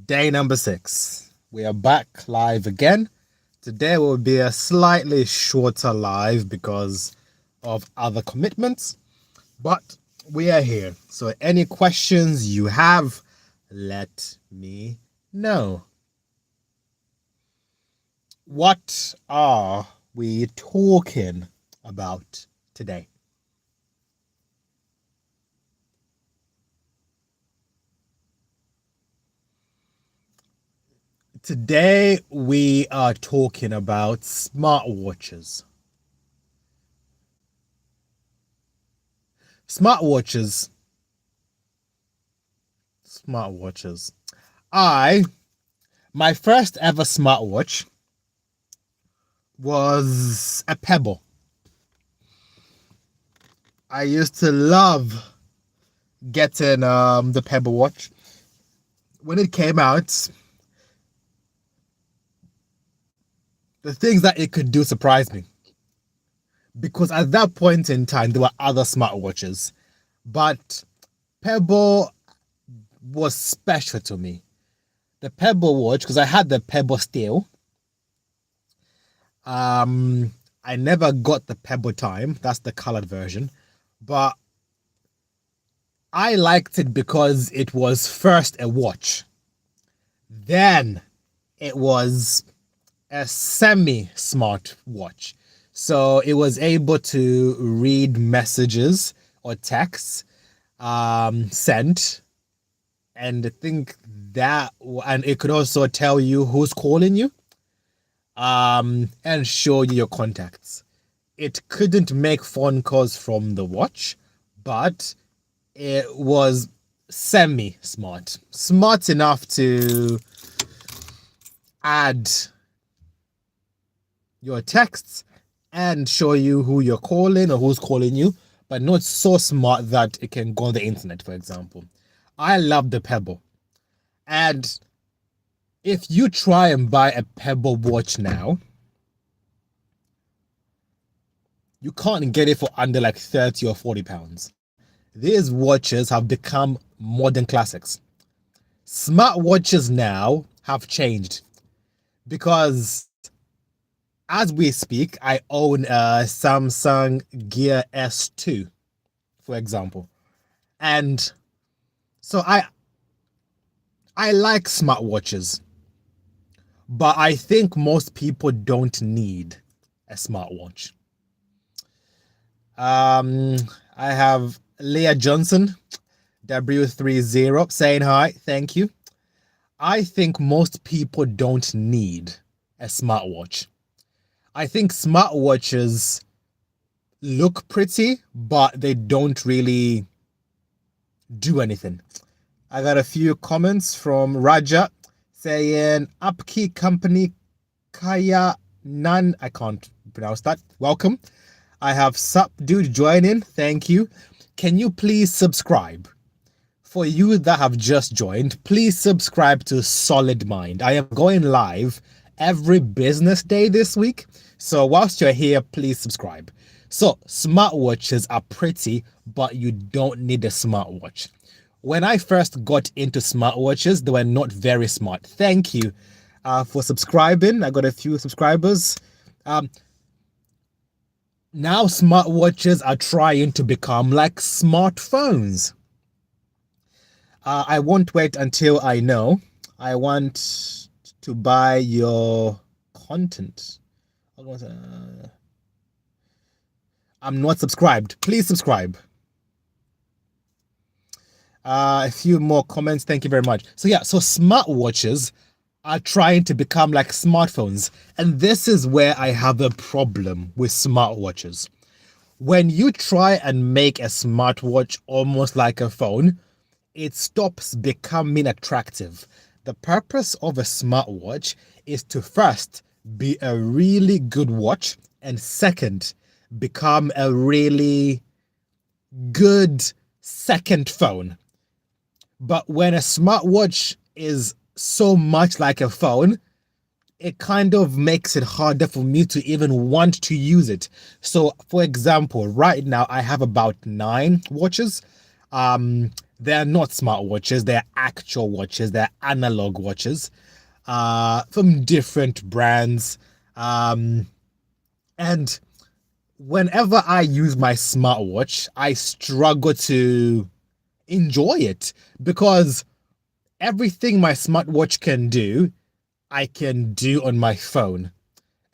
Day number 6. We are back live again. Today will be a slightly shorter live because of other commitments, but we are here. So any questions you have, let me know. What are we talking about today? Today we are talking about smartwatches. Smartwatches. My first ever smartwatch was a Pebble. I used to love getting the Pebble watch. When it came out, the things that it could do surprised me. Because at that point in time, there were other smartwatches. But Pebble was special to me. The Pebble watch, because I had the Pebble Steel. I never got the Pebble Time. That's the colored version. But I liked it because it was first a watch. Then it was a semi-smart watch. So it was able to read messages or texts sent. And I think that, and it could also tell you who's calling you and show you your contacts. It couldn't make phone calls from the watch, but it was semi-smart. Smart enough to add your texts and show you who you're calling or who's calling you, but not so smart that it can go on the internet, for example. I love the Pebble. And if you try and buy a Pebble watch now, you can't get it for under like 30 or 40 pounds. These watches have become modern classics. Smartwatches now have changed because as we speak, I own a Samsung Gear S2, for example. And so I like smartwatches, but I think most people don't need a smartwatch. I have Leah Johnson, W30, saying hi. Thank you. I think most people don't need a smartwatch. I think smartwatches look pretty, but they don't really do anything. I got a few comments from Raja saying Upkey Company Kaya Nan. I can't pronounce that. Welcome. I have Sup Dude joining. Thank you. Can you please subscribe? For you that have just joined, please subscribe to Solid Mind. I am going live every business day this week. So whilst you're here, please subscribe. So smartwatches are pretty, but you don't need a smartwatch. When I first got into smartwatches, they were not very smart. Thank you for subscribing. I got a few subscribers. Now smartwatches are trying to become like smartphones. I won't wait until I know. I want to buy your content. I'm not subscribed. Please subscribe. A few more comments. Thank you very much. So yeah, so smartwatches are trying to become like smartphones. And this is where I have a problem with smartwatches. When you try and make a smartwatch almost like a phone, it stops becoming attractive. The purpose of a smartwatch is to first be a really good watch and second, become a really good second phone. But when a smartwatch is so much like a phone, it kind of makes it harder for me to even want to use it. So for example, right now I have about 9 watches. They're not smartwatches, they're actual watches, they're analog watches from different brands. And whenever I use my smartwatch, I struggle to enjoy it because everything my smartwatch can do, I can do on my phone.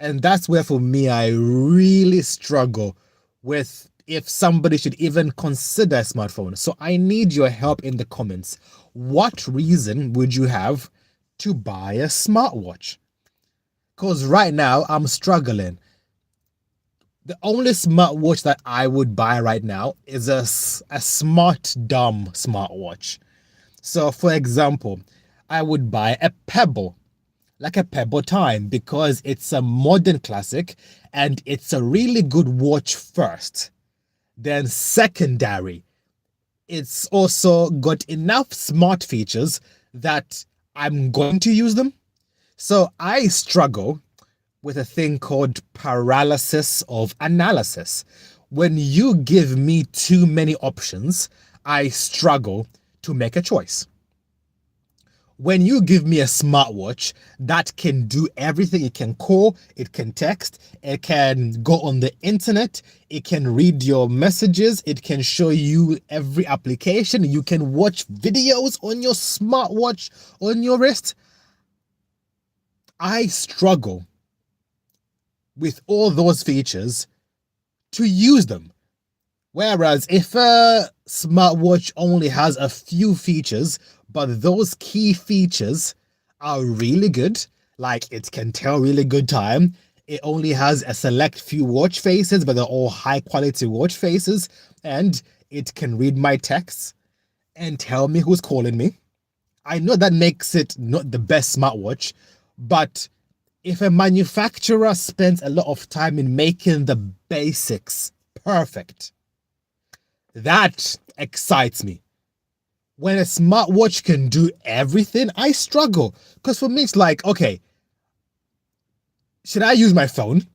And that's where, for me, I really struggle with if somebody should even consider a smartphone. So I need your help in the comments. What reason would you have to buy a smartwatch? Because right now, I'm struggling. The only smartwatch that I would buy right now is a smart dumb smartwatch. So, for example, I would buy a Pebble, like a Pebble Time, because it's a modern classic and it's a really good watch first. Then, secondary, it's also got enough smart features that I'm going to use them. So, I struggle with a thing called paralysis of analysis. When you give me too many options, I struggle to make a choice. When you give me a smartwatch that can do everything, it can call, it can text, it can go on the internet, it can read your messages, it can show you every application, you can watch videos on your smartwatch on your wrist. I struggle with all those features to use them. Whereas if a smartwatch only has a few features, but those key features are really good, like it can tell really good time, it only has a select few watch faces, but they're all high quality watch faces, and it can read my texts and tell me who's calling me. I know that makes it not the best smartwatch, but if a manufacturer spends a lot of time in making the basics perfect, that excites me. When a smartwatch can do everything, I struggle. Because for me, it's like, okay, should I use my phone,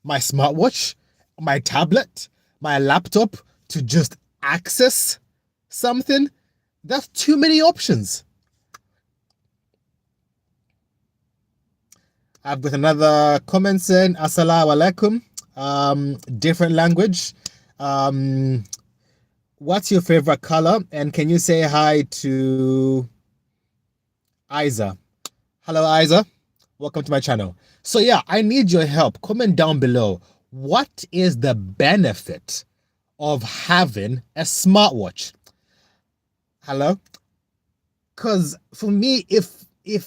my smartwatch, my tablet, my laptop to just access something? That's too many options. I've got another comment saying, Assalamu alaikum. Different language. What's your favorite color? And can you say hi to Isa? Hello, Isa. Welcome to my channel. So yeah, I need your help. Comment down below. What is the benefit of having a smartwatch? Hello? Because for me, if the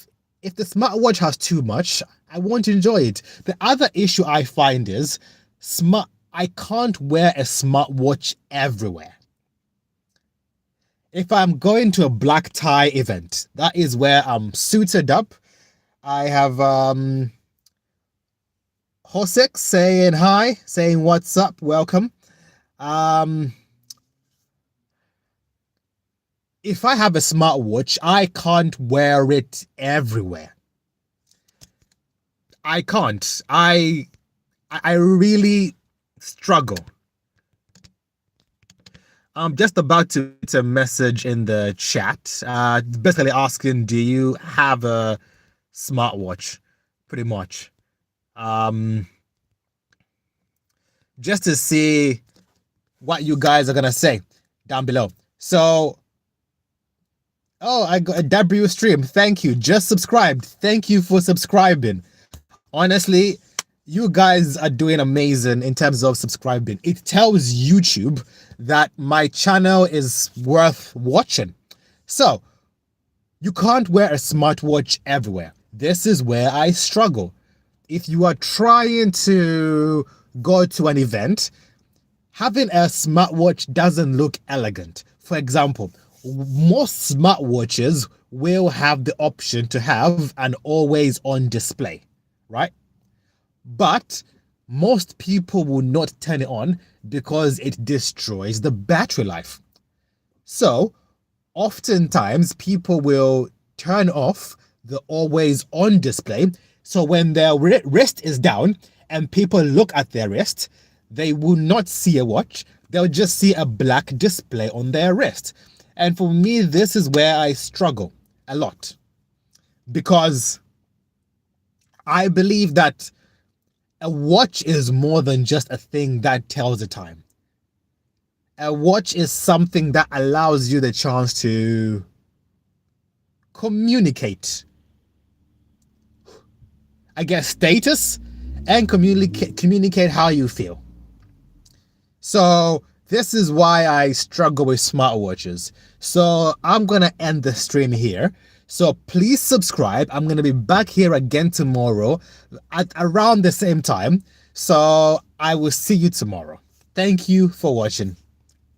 smartwatch has too much, I won't enjoy it. The other issue I find is I can't wear a smartwatch everywhere. If I'm going to a black tie event, that is where I'm suited up. I have Hosek saying hi, saying what's up, welcome. If I have a smartwatch, I can't wear it everywhere. I can't. I really struggle. I'm just about to put a message in the chat, basically asking, do you have a smartwatch? Pretty much. Just to see what you guys are gonna say down below. So, oh, I got a W stream. Thank you. Just subscribed. Thank you for subscribing. Honestly, you guys are doing amazing in terms of subscribing. It tells YouTube that my channel is worth watching. So, you can't wear a smartwatch everywhere. This is where I struggle. If you are trying to go to an event, having a smartwatch doesn't look elegant. For example, most smartwatches will have the option to have an always on display, right? But most people will not turn it on because it destroys the battery life. So oftentimes people will turn off the always on display. So when their wrist is down and people look at their wrist, they will not see a watch. They'll just see a black display on their wrist. And for me, this is where I struggle a lot, because I believe that a watch is more than just a thing that tells the time. A watch is something that allows you the chance to communicate, I guess, status, and communicate how you feel. So this is why I struggle with smartwatches. So I'm going to end the stream here. So please subscribe. I'm going to be back here again tomorrow at around the same time. So I will see you tomorrow. Thank you for watching,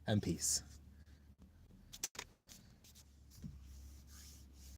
and peace.